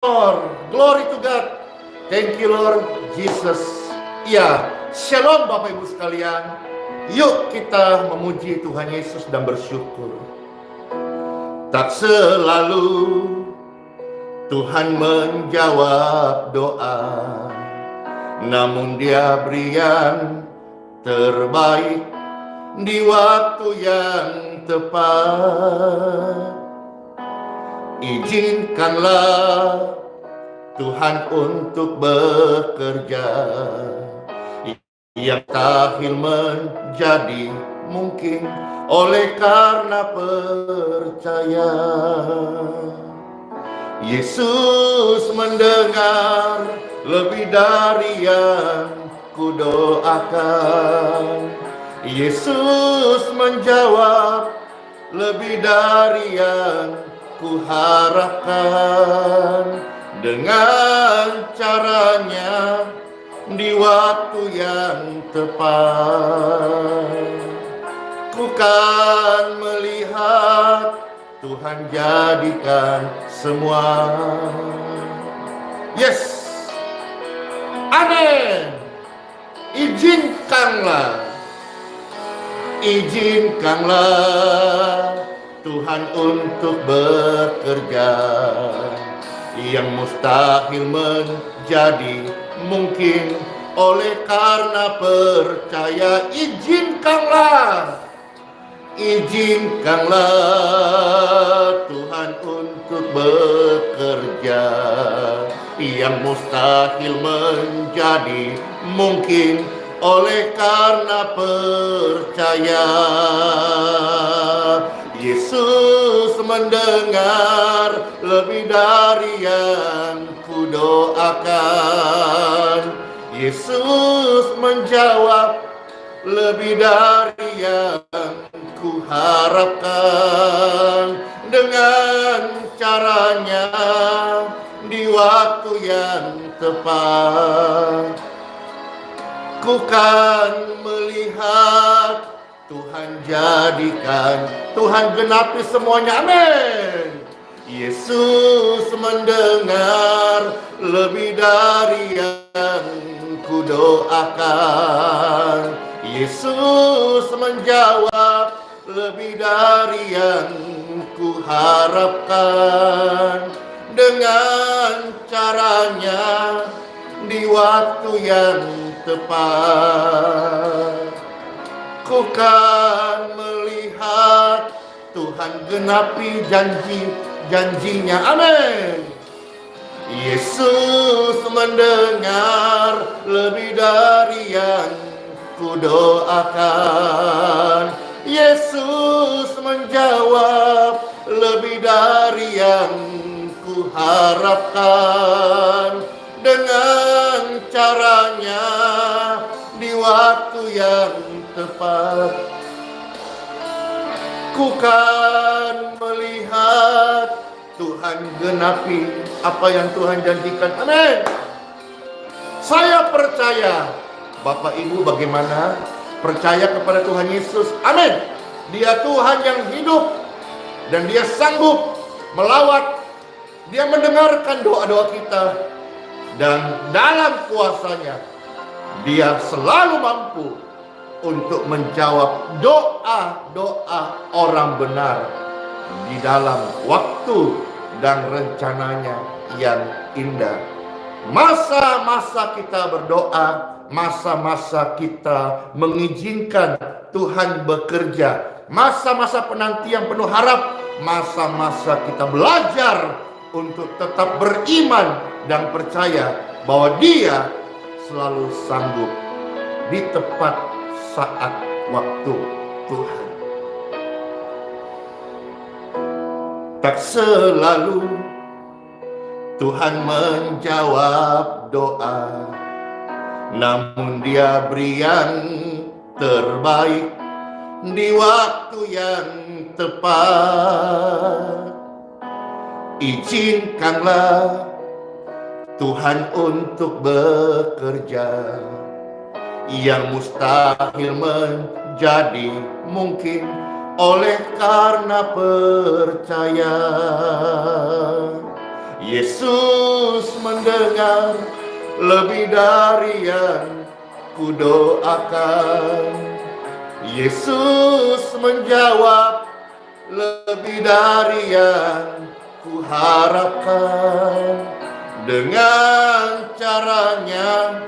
Lord. Glory to God. Thank you Lord Jesus. Ya, shalom Bapak Ibu sekalian. Yuk kita memuji Tuhan Yesus dan bersyukur. Tak selalu Tuhan menjawab doa, namun Dia beri yang terbaik di waktu yang tepat. Izinkanlah Tuhan untuk bekerja yang mustahil menjadi mungkin oleh karena percaya. Yesus mendengar lebih dari yang kudoakan. Yesus menjawab lebih dari yang kuharapkan. Dengan caranya di waktu yang tepat, ku kan melihat Tuhan jadikan semua. Yes, amin. Izinkanlah Tuhan untuk bekerja yang mustahil menjadi mungkin oleh karena percaya. Izinkanlah Tuhan untuk bekerja yang mustahil menjadi mungkin oleh karena percaya. Yesus mendengar lebih dari yang kudoakan. Yesus menjawab lebih dari yang kuharapkan. Dengan caranya di waktu yang tepat, ku kan melihat Tuhan jadikan, Tuhan genapi semuanya, amin. Yesus mendengar lebih dari yang kudoakan. Yesus menjawab lebih dari yang kuharapkan. Dengan caranya di waktu yang tepat, ku kan melihat Tuhan genapi janji-janjinya, amin. Yesus mendengar lebih dari yang kudoakan. Yesus menjawab lebih dari yang kuharapkan. Dengan caranya di waktu yang tepat, ku kan melihat Tuhan genapi apa yang Tuhan janjikan, amin. Saya percaya. Bapak Ibu bagaimana? Percaya kepada Tuhan Yesus, amin. Dia Tuhan yang hidup dan Dia sanggup melawat. Dia mendengarkan doa-doa kita, dan dalam kuasanya Dia selalu mampu untuk menjawab doa-doa orang benar di dalam waktu dan rencananya yang indah. Masa-masa kita berdoa, masa-masa kita mengizinkan Tuhan bekerja, masa-masa penantian penuh harap, masa-masa kita belajar untuk tetap beriman dan percaya bahwa Dia selalu sanggup di tepat saat waktu Tuhan. Tak selalu Tuhan menjawab doa, namun Dia beri yang terbaik di waktu yang tepat. Izinkanlah Tuhan untuk bekerja yang mustahil menjadi mungkin oleh karena percaya. Yesus mendengar lebih dari yang kudoakan. Yesus menjawab lebih dari yang kuharapkan. Dengan caranya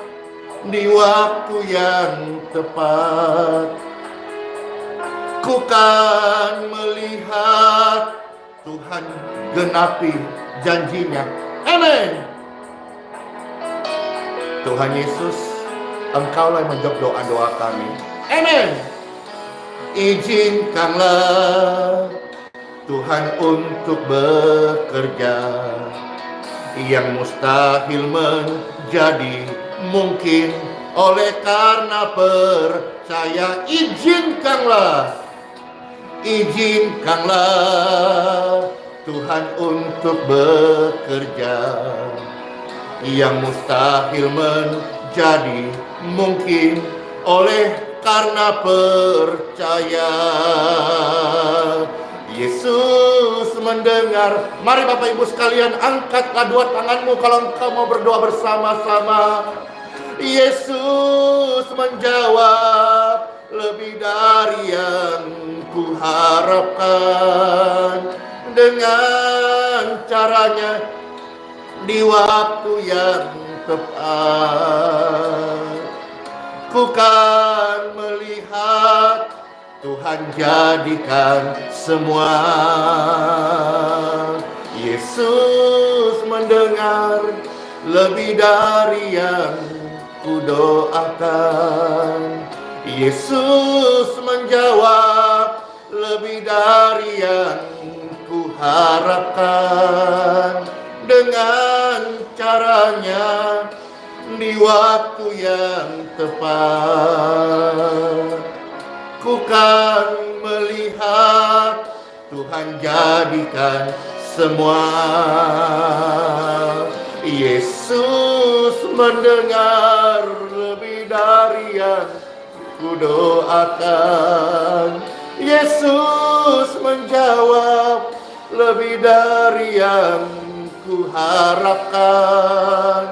di waktu yang tepat, ku kan melihat Tuhan genapi janjinya. Amin. Tuhan Yesus, Engkaulah yang menjawab doa-doa kami. Amin. Izinkanlah Tuhan untuk bekerja, yang mustahil menjadi mungkin oleh karena percaya. Izinkanlah Tuhan untuk bekerja, yang mustahil menjadi mungkin oleh karena percaya. Yesus mendengar. Mari Bapak Ibu sekalian, angkatlah dua tanganmu kalau engkau mau berdoa bersama-sama. Yesus menjawab lebih dari yang kuharapkan. Dengan caranya di waktu yang tepat, ku kan melihat Tuhan jadikan semua. Yesus mendengar lebih dari yang kudoakan. Yesus menjawab lebih dari yang kuharapkan. Dengan caranya di waktu yang tepat, ku kan melihat Tuhan jadikan semua. Yesus mendengar lebih dari yang kudoakan. Yesus menjawab lebih dari yang kuharapkan.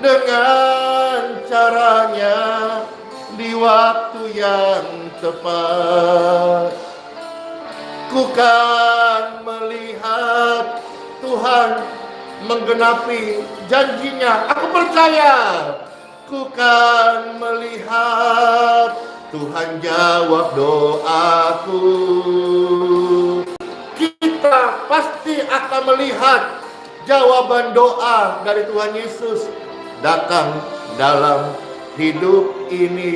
Dengan caranya di waktu yang tepat, ku kan melihat Tuhan menggenapi janjinya. Aku percaya. Ku kan melihat Tuhan jawab doaku. Kita pasti akan melihat jawaban doa dari Tuhan Yesus datang dalam hidup ini.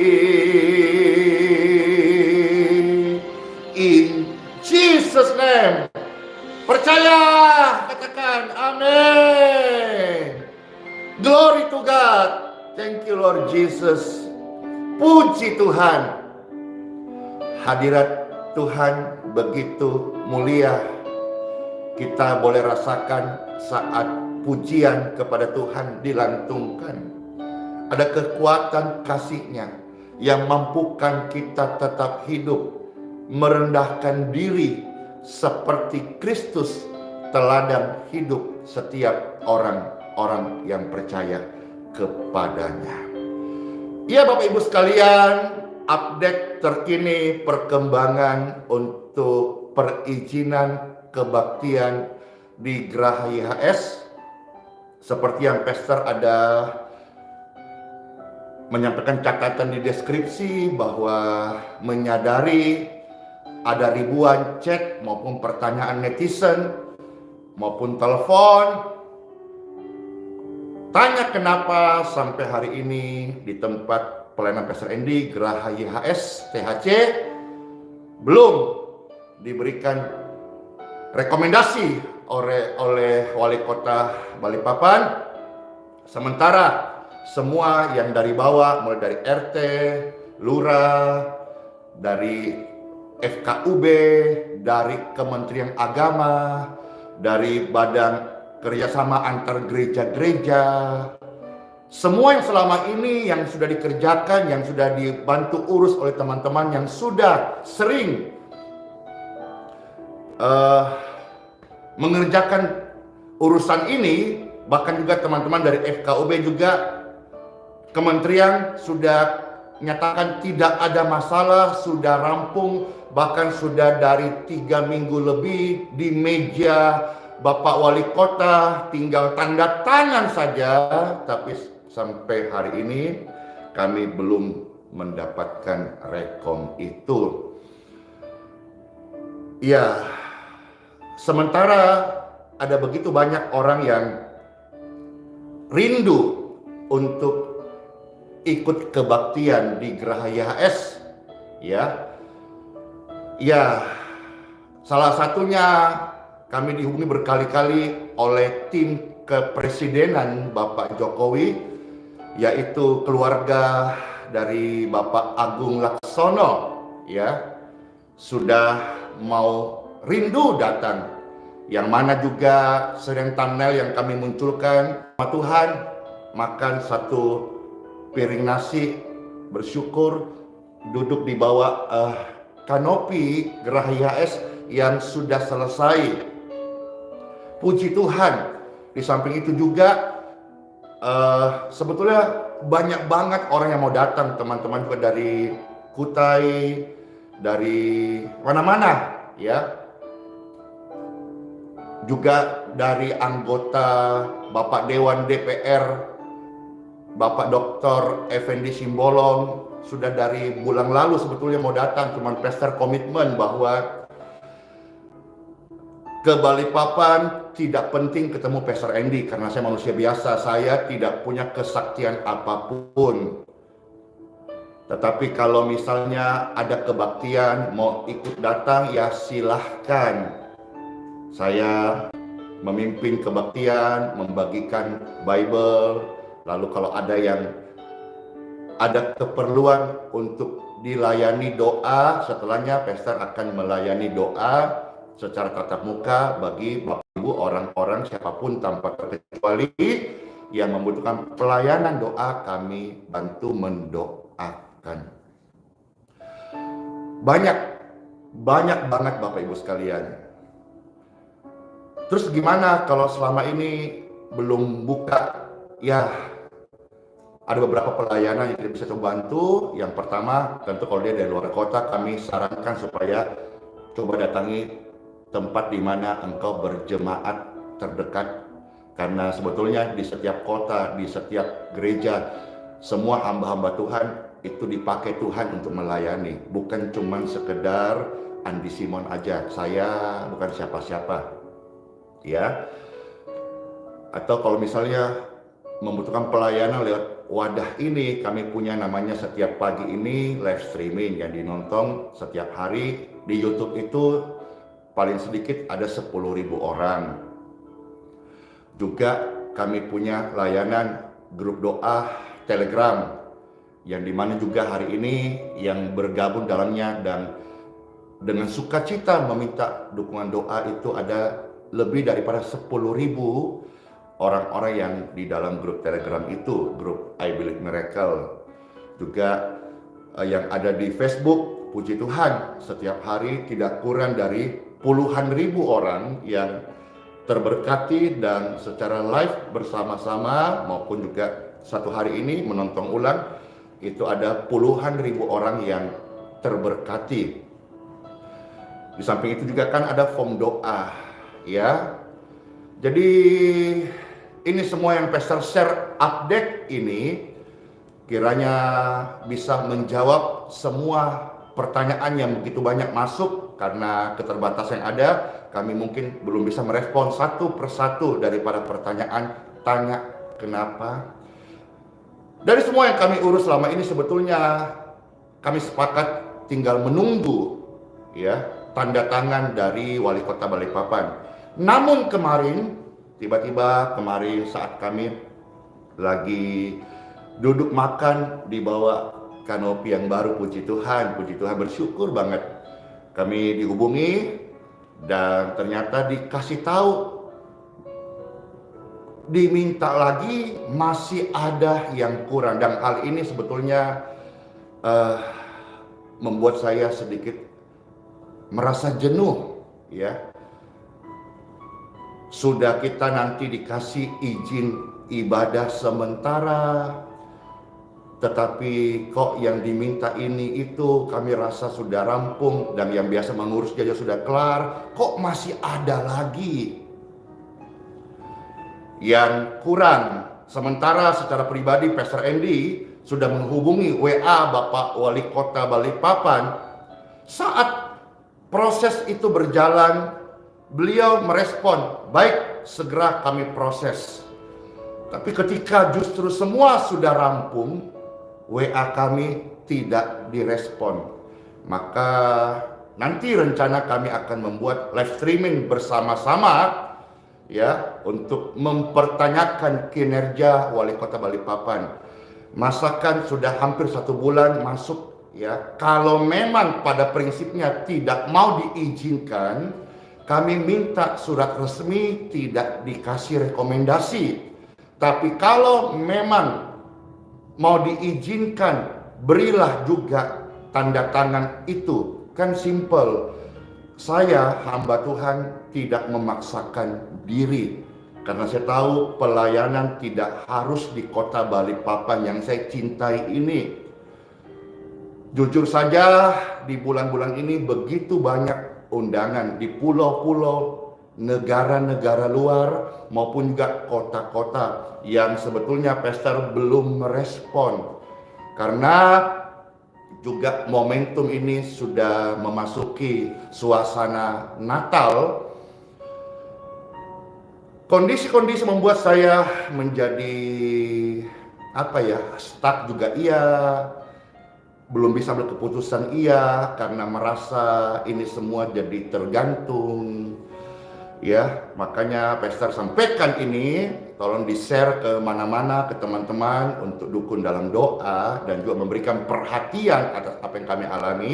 In Jesus name. Percaya, katakan amin. Glory to God. Thank you Lord Jesus. Puji Tuhan. Hadirat Tuhan begitu mulia. Kita boleh rasakan saat pujian kepada Tuhan dilantungkan. Ada kekuatan kasih-Nya yang mampukan kita tetap hidup, merendahkan diri seperti Kristus teladan hidup setiap orang-orang yang percaya kepadanya. Ya Bapak Ibu sekalian, update terkini perkembangan untuk perizinan kebaktian di Geraha YHS. Seperti yang Pastor ada menyampaikan catatan di deskripsi bahwa menyadari ada ribuan chat maupun pertanyaan netizen maupun telepon tanya kenapa sampai hari ini di tempat pelayanan Pastor Andy Geraha YHS THC belum diberikan rekomendasi oleh Wali Kota Balikpapan. Sementara semua yang dari bawah, mulai dari RT, Lurah, dari FKUB, dari Kementerian Agama, dari Badan Kerjasama Antar Gereja-Gereja, semua yang selama ini yang sudah dikerjakan, yang sudah dibantu urus oleh teman-teman yang sudah sering mengerjakan urusan ini, bahkan juga teman-teman dari FKUB juga kementerian sudah nyatakan tidak ada masalah, sudah rampung, bahkan sudah dari 3 minggu lebih di meja Bapak Wali Kota, tinggal tanda tangan saja. Tapi sampai hari ini kami belum mendapatkan rekom itu. Ya, sementara ada begitu banyak orang yang rindu untuk ikut kebaktian di Geraha YHS, ya. Ya, salah satunya kami dihubungi berkali-kali oleh tim kepresidenan Bapak Jokowi, yaitu keluarga dari Bapak Agung Laksono, ya, sudah mau rindu datang. Yang mana juga sering thumbnail yang kami munculkan, Tuhan, makan satu piring nasi, bersyukur, duduk di bawah kanopi Geraha YHS yang sudah selesai. Puji Tuhan. Di samping itu juga sebetulnya banyak banget orang yang mau datang, teman-teman juga dari Kutai, dari mana-mana, ya. Juga dari anggota Bapak Dewan DPR, Bapak Dr. Effendi Simbolon, sudah dari bulan lalu sebetulnya mau datang, cuman pester komitmen bahwa ke Balikpapan tidak penting ketemu Pastor Andy karena saya manusia biasa, saya tidak punya kesaktian apapun. Tetapi kalau misalnya ada kebaktian mau ikut datang, ya silahkan. Saya memimpin kebaktian, membagikan Bible, lalu kalau ada yang ada keperluan untuk dilayani doa, setelahnya pastor akan melayani doa secara tatap muka bagi Bapak Ibu, orang-orang siapapun tanpa terkecuali yang membutuhkan pelayanan doa, kami bantu mendoakan. Banyak banget Bapak Ibu sekalian. Terus gimana kalau selama ini belum buka? Ya, ada beberapa pelayanan yang kita bisa coba bantu. Yang pertama, tentu kalau dia dari luar kota, kami sarankan supaya coba datangi tempat di mana engkau berjemaat terdekat. Karena sebetulnya di setiap kota, di setiap gereja, semua hamba-hamba Tuhan itu dipakai Tuhan untuk melayani. Bukan cuma sekedar Andi Simon aja, saya bukan siapa-siapa, ya. Atau kalau misalnya membutuhkan pelayanan lewat wadah ini, kami punya namanya setiap pagi ini live streaming yang dinonton setiap hari. Di YouTube itu paling sedikit ada 10.000 orang. Juga kami punya layanan grup doa Telegram yang dimana juga hari ini yang bergabung dalamnya dan dengan sukacita meminta dukungan doa itu ada lebih daripada 10.000 orang-orang yang di dalam grup Telegram itu, grup I Believe Miracle. Juga yang ada di Facebook, puji Tuhan, setiap hari tidak kurang dari puluhan ribu orang yang terberkati dan secara live bersama-sama maupun juga satu hari ini menonton ulang, itu ada puluhan ribu orang yang terberkati. Di samping itu juga kan ada form doa, ya. Jadi ini semua yang pastor share update ini kiranya bisa menjawab semua pertanyaan yang begitu banyak masuk. Karena keterbatasan yang ada, kami mungkin belum bisa merespon satu persatu daripada pertanyaan tanya kenapa. Dari semua yang kami urus selama ini sebetulnya kami sepakat tinggal menunggu, ya, tanda tangan dari Wali Kota Balikpapan. Namun kemarin, tiba-tiba kemarin saat kami lagi duduk makan di bawah kanopi yang baru, puji Tuhan, bersyukur banget. Kami dihubungi dan ternyata dikasih tahu, diminta lagi masih ada yang kurang. Dan hal ini sebetulnya membuat saya sedikit merasa jenuh, ya. Sudah kita nanti dikasih izin ibadah sementara, tetapi kok yang diminta ini itu kami rasa sudah rampung, dan yang biasa mengurus saja sudah kelar, kok masih ada lagi yang kurang. Sementara secara pribadi Pastor Andy sudah menghubungi WA Bapak Wali Kota Balikpapan. Saat proses itu berjalan, beliau merespon, baik, segera kami proses. Tapi ketika justru semua sudah rampung, WA kami tidak direspon. Maka nanti rencana kami akan membuat live streaming bersama-sama, ya, untuk mempertanyakan kinerja Wali Kota Balikpapan. Masakan sudah hampir 1 bulan masuk, ya. Kalau memang pada prinsipnya tidak mau diizinkan, kami minta surat resmi, tidak dikasih rekomendasi. Tapi kalau memang mau diizinkan, berilah juga tanda tangan itu. Kan simple. Saya, hamba Tuhan, tidak memaksakan diri. Karena saya tahu pelayanan tidak harus di kota Balikpapan yang saya cintai ini. Jujur saja, di bulan-bulan ini begitu banyak undangan di pulau-pulau, negara-negara luar, maupun juga kota-kota yang sebetulnya pastor belum merespon. Karena juga momentum ini sudah memasuki suasana Natal. Kondisi-kondisi membuat saya menjadi stuck juga iya, belum bisa ambil keputusan iya, karena merasa ini semua jadi tergantung. Ya, makanya pastor sampaikan ini, tolong di-share ke mana-mana, ke teman-teman untuk dukung dalam doa dan juga memberikan perhatian atas apa yang kami alami.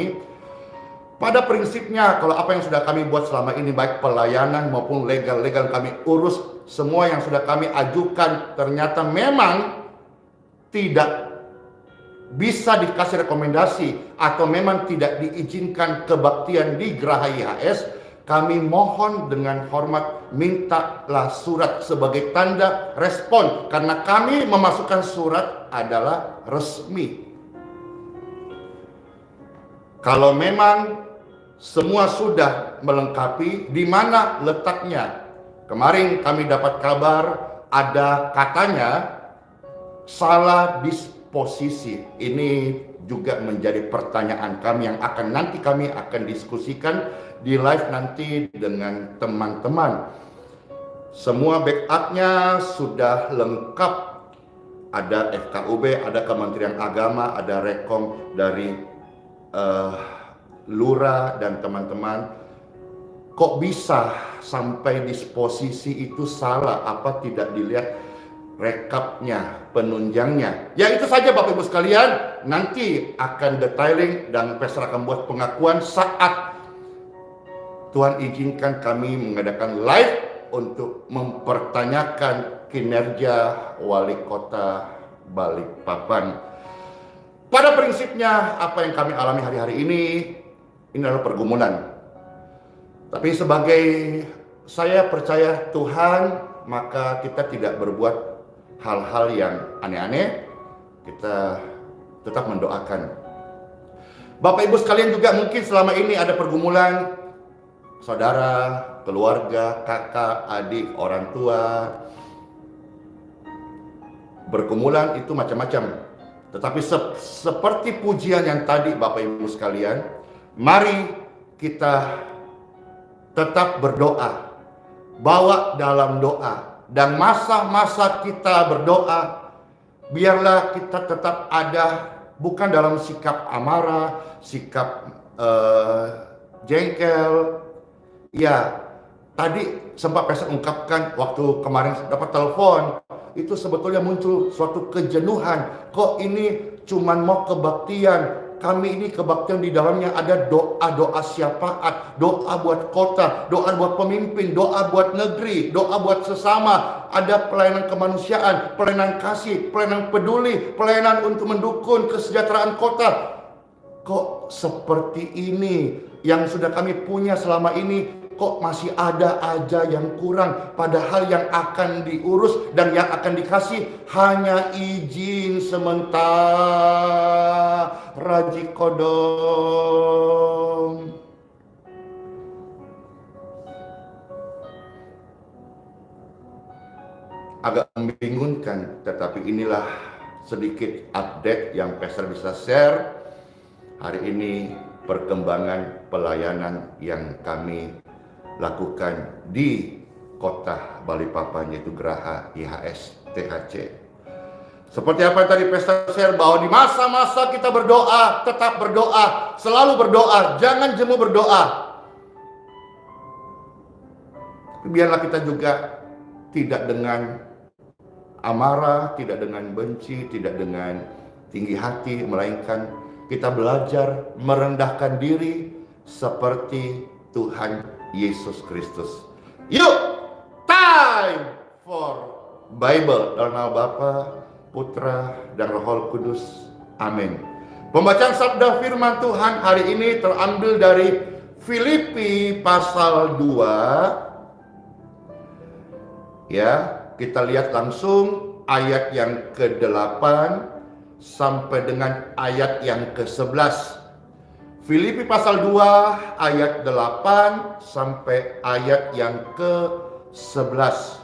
Pada prinsipnya, kalau apa yang sudah kami buat selama ini, baik pelayanan maupun legal kami urus, semua yang sudah kami ajukan ternyata memang tidak bisa dikasih rekomendasi atau memang tidak diizinkan kebaktian di Geraha IHS, kami mohon dengan hormat mintalah surat sebagai tanda respon, karena kami memasukkan surat adalah resmi. Kalau memang semua sudah melengkapi, di mana letaknya? Kemarin kami dapat kabar ada katanya salah disposisi. Ini juga menjadi pertanyaan kami yang nanti kami akan diskusikan di live nanti dengan teman-teman. Semua backupnya sudah lengkap. Ada FKUB, ada Kementerian Agama, ada rekom dari Lurah dan teman-teman. Kok bisa sampai disposisi itu salah? Apa tidak dilihat rekapnya, penunjangnya? Ya itu saja Bapak Ibu sekalian. Nanti akan detailing dan pastor akan buat pengakuan saat Tuhan izinkan kami mengadakan live untuk mempertanyakan kinerja Wali Kota Balikpapan. Pada prinsipnya apa yang kami alami hari-hari ini adalah pergumulan. Tapi sebagai saya percaya Tuhan, maka kita tidak berbuat hal-hal yang aneh-aneh. Kita tetap mendoakan. Bapak Ibu sekalian juga mungkin selama ini ada pergumulan saudara, keluarga, kakak, adik, orang tua. Bergumulan itu macam-macam. Tetapi seperti pujian yang tadi Bapak Ibu sekalian, mari kita tetap berdoa, bawa dalam doa, dan masa-masa kita berdoa, biarlah kita tetap ada, bukan dalam sikap amarah, sikap jengkel. Ya, tadi sempat pastor ungkapkan waktu kemarin dapat telepon, itu sebetulnya muncul suatu kejenuhan. Kok ini cuman mau kebaktian? Kami ini kebaktian di dalamnya ada doa-doa syafaat, doa buat kota, doa buat pemimpin, doa buat negeri, doa buat sesama. Ada pelayanan kemanusiaan, pelayanan kasih, pelayanan peduli, pelayanan untuk mendukung kesejahteraan kota. Kok seperti ini yang sudah kami punya selama ini kok masih ada aja yang kurang. Padahal yang akan diurus dan yang akan dikasih hanya izin sementara jikodom. Agak membingungkan, tetapi inilah sedikit update yang Pastor bisa share hari ini, perkembangan pelayanan yang kami lakukan di kota Balikpapan, yaitu Geraha IHS THC. Seperti apa yang tadi Pastor share, bahwa di masa-masa kita berdoa, tetap berdoa, selalu berdoa, jangan jemu berdoa. Biarlah kita juga tidak dengan amarah, tidak dengan benci, tidak dengan tinggi hati, melainkan kita belajar merendahkan diri seperti Tuhan Yesus Kristus. Yuk, time for Bible. Dalam nama Bapa, Putra, dan Roh Kudus. Amin. Pembacaan sabda firman Tuhan hari ini terambil dari Filipi pasal 2. Ya, kita lihat langsung ayat yang ke-8 sampai dengan ayat yang ke-11. Filipi pasal 2 ayat 8 sampai ayat yang ke-11.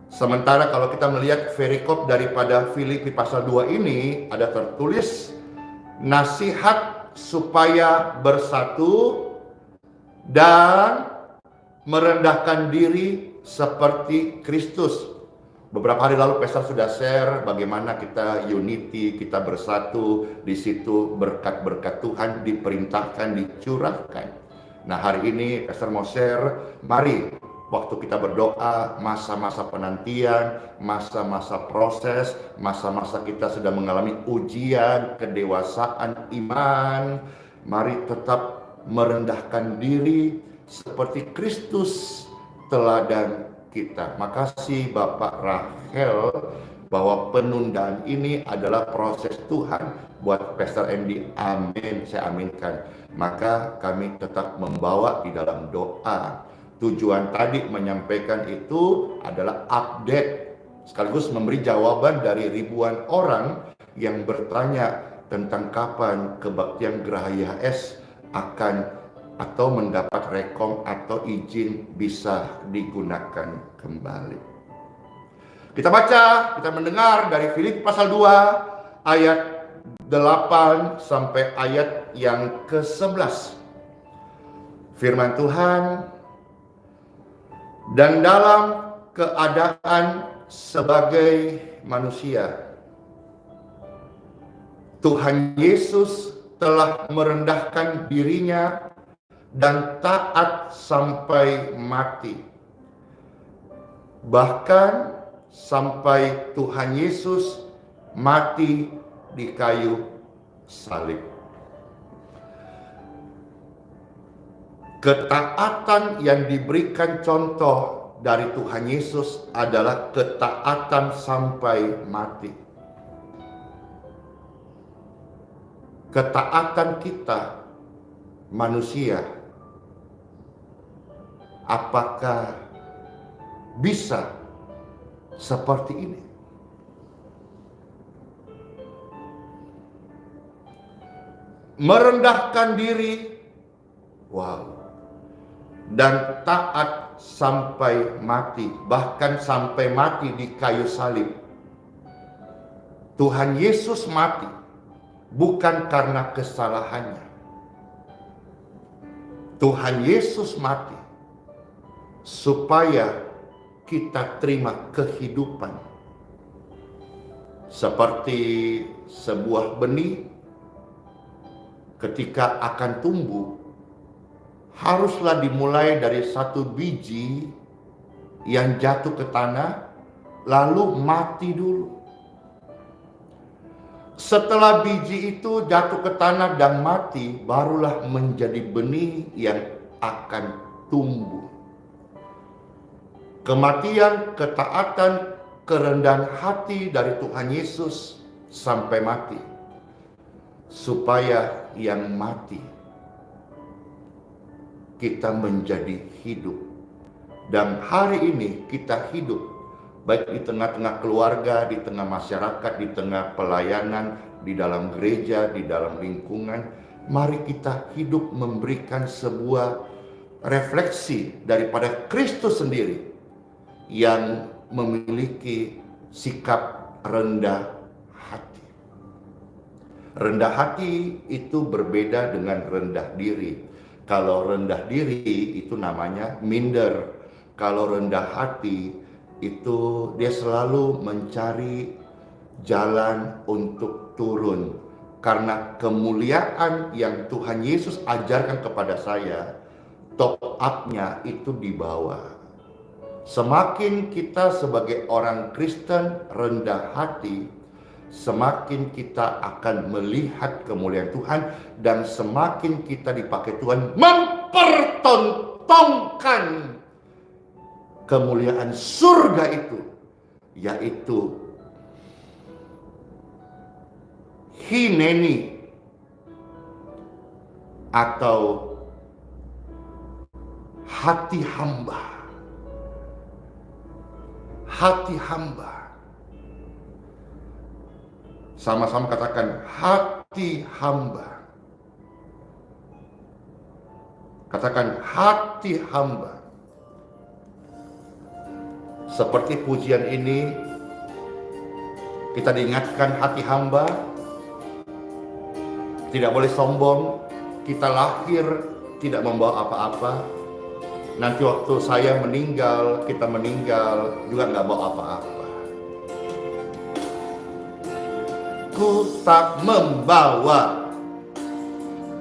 Sementara kalau kita melihat perikop daripada Filipi pasal 2 ini, ada tertulis nasihat supaya bersatu dan merendahkan diri seperti Kristus. Beberapa hari lalu Pastor sudah share bagaimana kita unity, kita bersatu, di situ berkat-berkat Tuhan diperintahkan, dicurahkan. Nah, hari ini Pastor mau share, mari waktu kita berdoa, masa-masa penantian, masa-masa proses, masa-masa kita sudah mengalami ujian, kedewasaan iman, mari tetap merendahkan diri seperti Kristus teladan kita. Makasih Bapak Rahel bahwa penundaan ini adalah proses Tuhan buat Pastor MD. Amin, saya aminkan. Maka kami tetap membawa di dalam doa. Tujuan tadi menyampaikan itu adalah update, sekaligus memberi jawaban dari ribuan orang yang bertanya tentang kapan kebaktian Geraha IHS akan atau mendapat rekom atau izin bisa digunakan kembali. Kita baca, kita mendengar dari Filipi pasal 2 ayat 8 sampai ayat yang ke-11. Firman Tuhan, dan dalam keadaan sebagai manusia, Tuhan Yesus telah merendahkan dirinya dan taat sampai mati. Bahkan sampai Tuhan Yesus mati di kayu salib. Ketaatan yang diberikan contoh dari Tuhan Yesus adalah ketaatan sampai mati. Ketaatan kita manusia, apakah bisa seperti ini? Merendahkan diri, wow, dan taat sampai mati, bahkan sampai mati di kayu salib. Tuhan Yesus mati bukan karena kesalahannya. Tuhan Yesus mati supaya kita terima kehidupan. Seperti sebuah benih ketika akan tumbuh, haruslah dimulai dari satu biji yang jatuh ke tanah, lalu mati dulu. Setelah biji itu jatuh ke tanah dan mati, barulah menjadi benih yang akan tumbuh. Kematian, ketaatan, kerendahan hati dari Tuhan Yesus sampai mati, supaya yang mati kita menjadi hidup. Dan hari ini kita hidup, baik di tengah-tengah keluarga, di tengah masyarakat, di tengah pelayanan, di dalam gereja, di dalam lingkungan. Mari kita hidup memberikan sebuah refleksi daripada Kristus sendiri yang memiliki sikap rendah hati. Rendah hati itu berbeda dengan rendah diri. Kalau rendah diri itu namanya minder. Kalau rendah hati itu dia selalu mencari jalan untuk turun. Karena kemuliaan yang Tuhan Yesus ajarkan kepada saya, top up-nya itu di bawah. Semakin kita sebagai orang Kristen rendah hati, semakin kita akan melihat kemuliaan Tuhan, dan semakin kita dipakai Tuhan mempertontonkan kemuliaan surga itu, yaitu hineni atau hati hamba. Hati hamba. Sama-sama katakan hati hamba. Katakan hati hamba. Seperti pujian ini, kita diingatkan hati hamba tidak boleh sombong. Kita lahir tidak membawa apa-apa. Nanti waktu saya meninggal, kita meninggal juga nggak bawa apa-apa. Ku tak membawa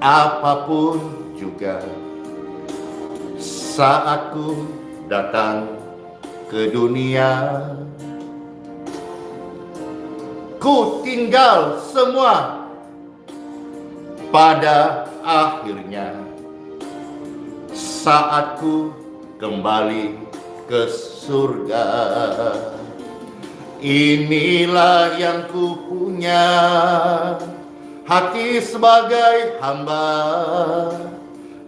apapun juga saat ku datang ke dunia. Ku tinggal semua pada akhirnya saat ku kembali ke surga. Inilah yang ku punya, hati sebagai hamba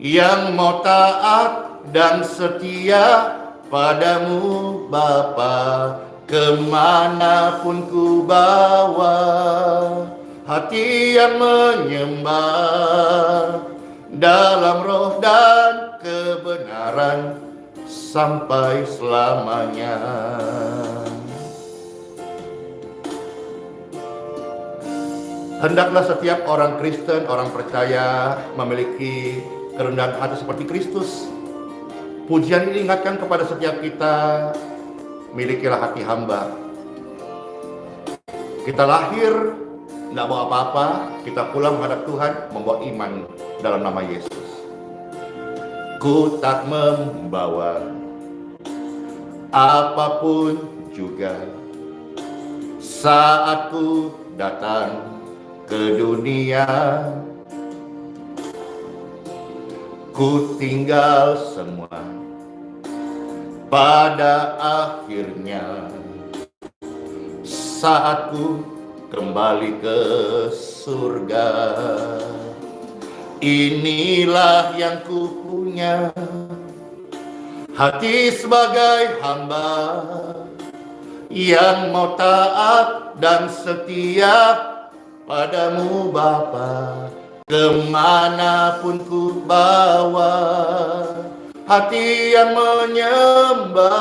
yang mau taat dan setia padamu Bapa. Kemanapun ku bawa, hati yang menyembah dalam roh dan kebenaran sampai selamanya. Hendaklah setiap orang Kristen, orang percaya memiliki kerendahan hati seperti Kristus. Pujian ini ingatkan kepada setiap kita, milikilah hati hamba. Kita lahir tidak bawa apa-apa, kita pulang menghadap Tuhan membawa iman dalam nama Yesus. Ku tak membawa apapun juga saat ku datang ke dunia. Ku tinggal semua pada akhirnya saat ku kembali ke surga. Inilah yang ku punya, hati sebagai hamba yang mau taat dan setia padamu Bapa. Kemanapun ku bawa, hati yang menyembah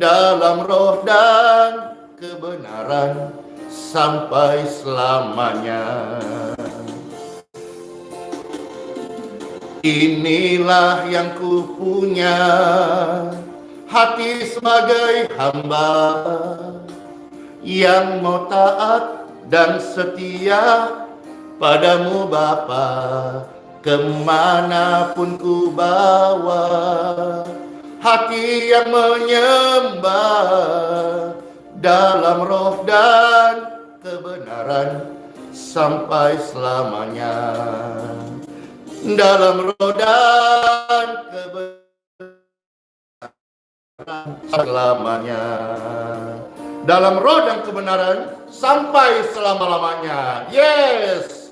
dalam roh dan kebenaran sampai selamanya. Inilah yang ku punya, hati sebagai hamba yang mau taat dan setia padamu Bapa. Kemanapun ku bawa, hati yang menyembah dalam roh dan kebenaran sampai selamanya. Dalam roh dan kebenaran selamanya. Dalam roh dan kebenaran sampai selama-lamanya. Yes.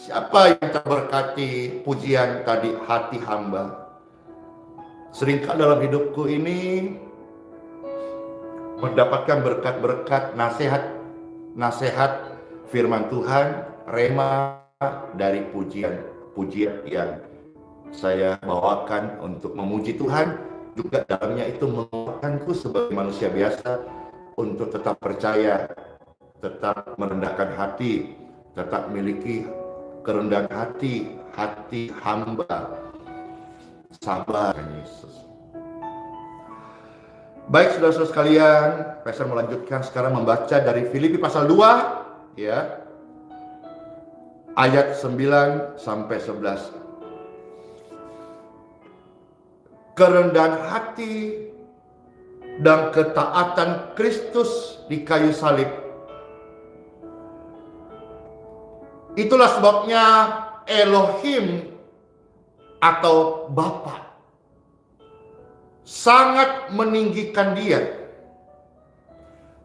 Siapa yang terberkati pujian tadi hati hamba? Seringkali dalam hidupku ini mendapatkan berkat-berkat nasihat firman Tuhan, rema dari pujian-pujian yang saya bawakan untuk memuji Tuhan, juga dalamnya itu menguatkanku sebagai manusia biasa untuk tetap percaya, tetap merendahkan hati, tetap memiliki kerendahan hati, hati hamba, sabar Yesus. Baik saudara-saudara sekalian, Pastor melanjutkan sekarang membaca dari Filipi pasal 2 ya. Ayat 9 sampai 11. Kerendahan hati dan ketaatan Kristus di kayu salib. Itulah sebabnya Elohim atau Bapa sangat meninggikan dia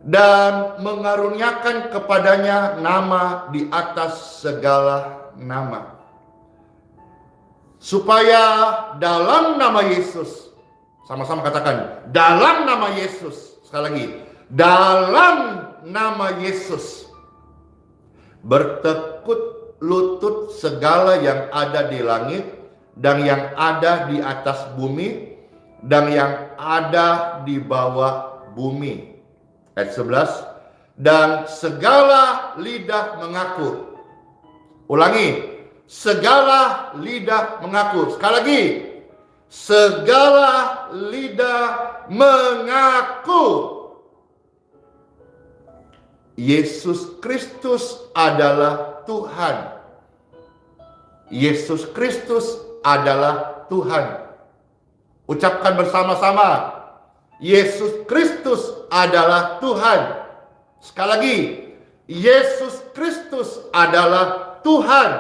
dan mengaruniakan kepadanya nama di atas segala nama, supaya dalam nama Yesus, sama-sama katakan, dalam nama Yesus, sekali lagi, dalam nama Yesus, bertekuk lutut segala yang ada di langit dan yang ada di atas bumi dan yang ada di bawah bumi. Ayat 11, dan segala lidah mengaku. Ulangi, segala lidah mengaku. Sekali lagi, segala lidah mengaku Yesus Kristus adalah Tuhan. Yesus Kristus adalah Tuhan. Ucapkan bersama-sama, Yesus Kristus adalah Tuhan. Sekali lagi, Yesus Kristus adalah Tuhan,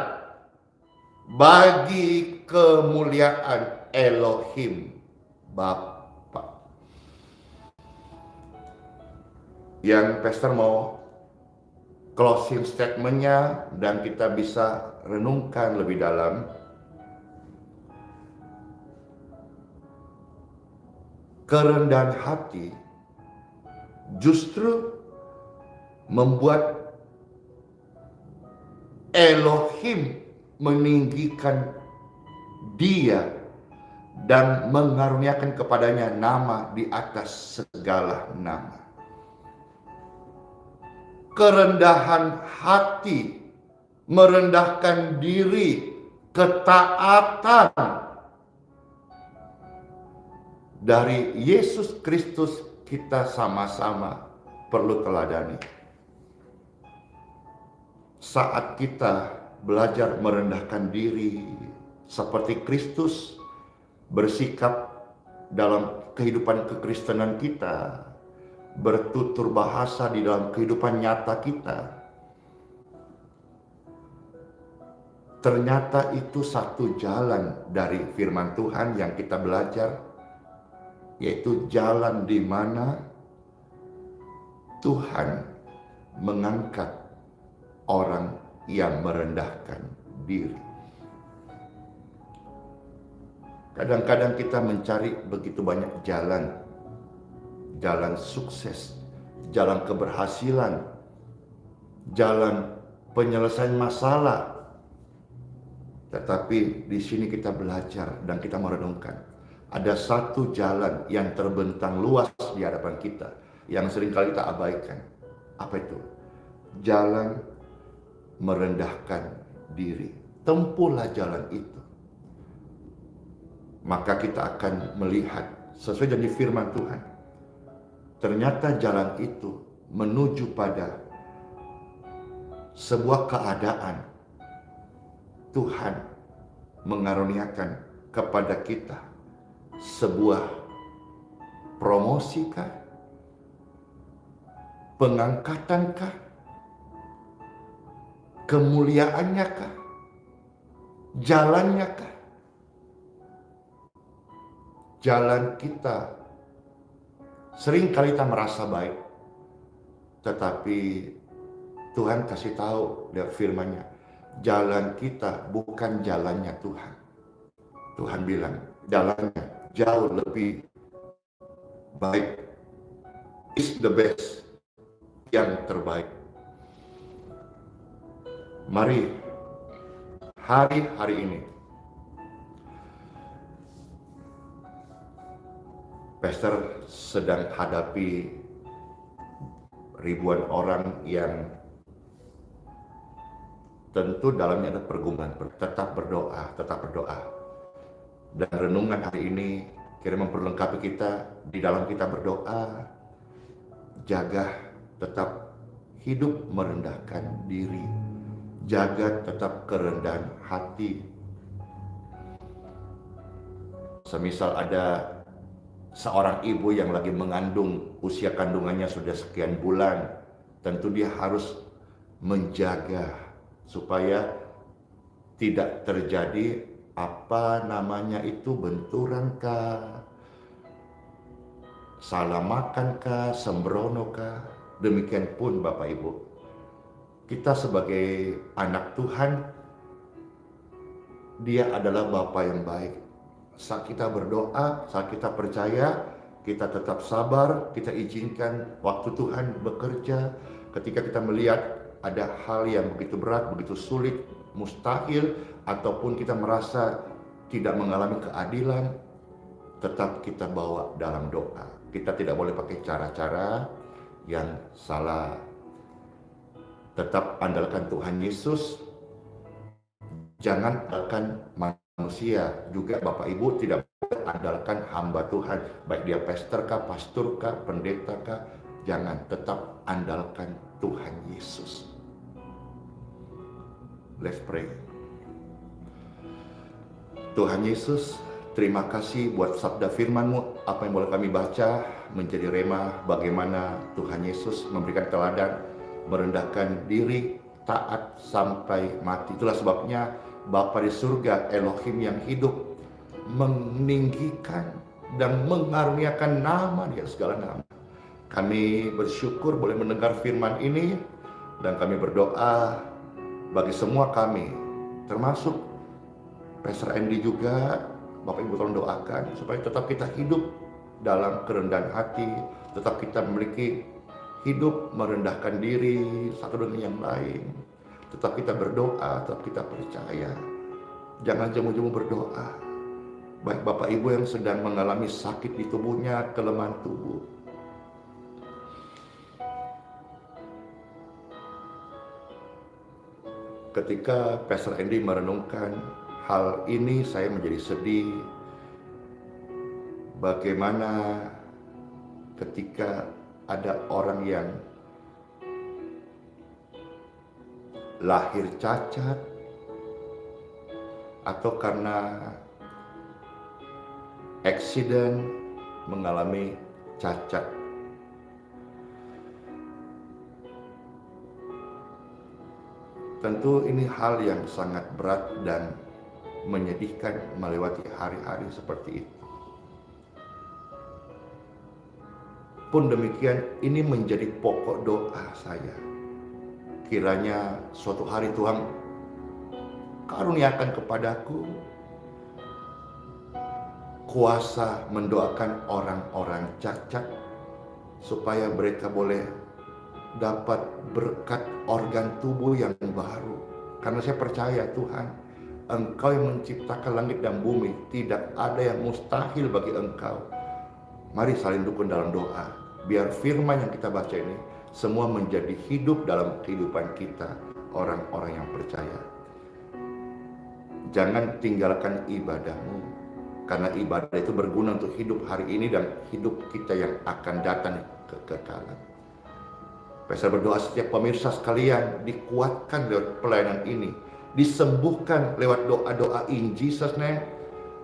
bagi kemuliaan Elohim Bapa. Yang Pastor mau closing statementnya dan kita bisa renungkan lebih dalam. Kerendahan hati justru membuat Elohim meninggikan dia dan mengaruniakan kepadanya nama di atas segala nama. Kerendahan hati, merendahkan diri, ketaatan dari Yesus Kristus kita sama-sama perlu teladani. Saat kita belajar merendahkan diri seperti Kristus bersikap dalam kehidupan kekristenan kita, bertutur bahasa di dalam kehidupan nyata kita, ternyata itu satu jalan dari firman Tuhan yang kita belajar, yaitu jalan di mana Tuhan mengangkat orang yang merendahkan diri. Kadang-kadang kita mencari begitu banyak jalan, jalan sukses, jalan keberhasilan, jalan penyelesaian masalah. Tetapi di sini kita belajar dan kita merenungkan, ada satu jalan yang terbentang luas di hadapan kita yang seringkali kita abaikan. Apa itu? Jalan merendahkan diri. Tempuhlah jalan itu. Maka kita akan melihat sesuai dengan firman Tuhan. Ternyata jalan itu menuju pada sebuah keadaan Tuhan mengaruniakan kepada kita sebuah promosi kah? Pengangkatan kah? Kemuliaannya kah? Jalannya kah? Jalan kita seringkali kita merasa baik, tetapi Tuhan kasih tahu dari firman-Nya, jalan kita bukan jalannya Tuhan. Tuhan bilang jalannya jauh lebih baik, is the best, yang terbaik. Mari hari-hari ini Pastor sedang hadapi ribuan orang yang tentu dalamnya ada pergumulan. Tetap berdoa, tetap berdoa. Dan renungan hari ini kira memperlengkapi kita di dalam kita berdoa. Jaga tetap hidup merendahkan diri. Jaga tetap kerendahan hati. Semisal ada seorang ibu yang lagi mengandung, usia kandungannya sudah sekian bulan, tentu dia harus menjaga supaya tidak terjadi benturan kah, salah makan kah, sembrono kah. Demikian pun Bapak Ibu, kita sebagai anak Tuhan, Dia adalah Bapa yang baik. Saat kita berdoa, saat kita percaya, kita tetap sabar, kita izinkan waktu Tuhan bekerja. Ketika kita melihat ada hal yang begitu berat, begitu sulit, mustahil, ataupun kita merasa tidak mengalami keadilan, tetap kita bawa dalam doa. Kita tidak boleh pakai cara-cara yang salah. Tetap andalkan Tuhan Yesus. Jangan andalkan manusia. Juga Bapak Ibu tidak boleh andalkan hamba Tuhan, baik dia pastor kah, pastor kah, pendeta kah. Jangan, tetap andalkan Tuhan Yesus. Let's pray. Tuhan Yesus, terima kasih buat sabda firman-Mu. Apa yang boleh kami baca menjadi rema bagaimana Tuhan Yesus memberikan teladan, merendahkan diri, taat sampai mati. Itulah sebabnya Bapa di surga, Elohim yang hidup, meninggikan dan mengaruniakan nama di atas segala nama. Kami bersyukur boleh mendengar firman ini, dan kami berdoa bagi semua kami, termasuk Pastor Andy juga. Bapak Ibu tolong doakan supaya tetap kita hidup dalam kerendahan hati, tetap kita memiliki hidup merendahkan diri satu dengan yang lain. Tetap kita berdoa, tetap kita percaya. Jangan jemu-jemu berdoa. Baik Bapak Ibu yang sedang mengalami sakit di tubuhnya, kelemahan tubuh. Ketika Pastor Andy merenungkan hal ini, saya menjadi sedih. Bagaimana ketika ada orang yang lahir cacat, atau karena accident mengalami cacat. Tentu ini hal yang sangat berat dan menyedihkan melewati hari-hari seperti itu. Pun demikian, ini menjadi pokok doa saya. Kiranya suatu hari Tuhan karuniakan kepadaku kuasa mendoakan orang-orang cacat supaya mereka boleh dapat berkat organ tubuh yang baru. Karena saya percaya Tuhan, Engkau yang menciptakan langit dan bumi, tidak ada yang mustahil bagi Engkau. Mari saling dukung dalam doa, biar firman yang kita baca ini semua menjadi hidup dalam kehidupan kita, orang-orang yang percaya. Jangan tinggalkan ibadahmu, karena ibadah itu berguna untuk hidup hari ini dan hidup kita yang akan datang kekekalan. Saya berdoa setiap pemirsa sekalian dikuatkan lewat pelayanan ini, disembuhkan lewat doa-doa in Jesus name,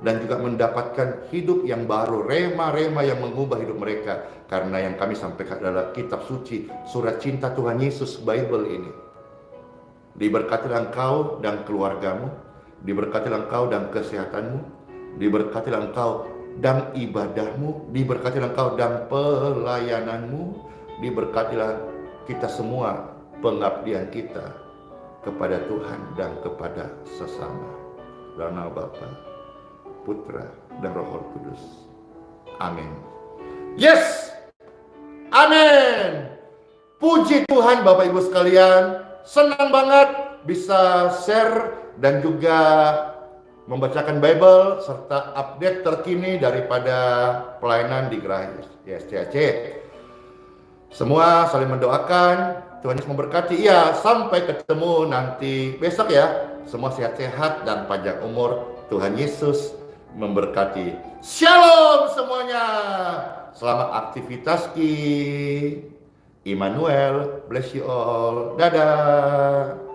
dan juga mendapatkan hidup yang baru, rema-rema yang mengubah hidup mereka. Karena yang kami sampaikan adalah kitab suci, surat cinta Tuhan Yesus, Bible ini. Diberkatilah engkau dan keluargamu, diberkatilah engkau dan kesehatanmu, diberkatilah engkau dan ibadahmu, diberkatilah engkau dan pelayananmu, diberkatilah kita semua pengabdian kita kepada Tuhan dan kepada sesama. Dalam nama Bapa, Putra, dan Roh Kudus. Amin. Yes! Amin! Puji Tuhan Bapak Ibu sekalian. Senang banget bisa share dan juga membacakan Bible serta update terkini daripada pelayanan di Geraha YSCAC. Semua saling mendoakan, Tuhan Yesus memberkati. Ya, sampai ketemu nanti besok ya. Semua sehat-sehat dan panjang umur. Tuhan Yesus memberkati. Shalom semuanya. Selamat aktivitas Ki. Immanuel, bless you all. Dadah.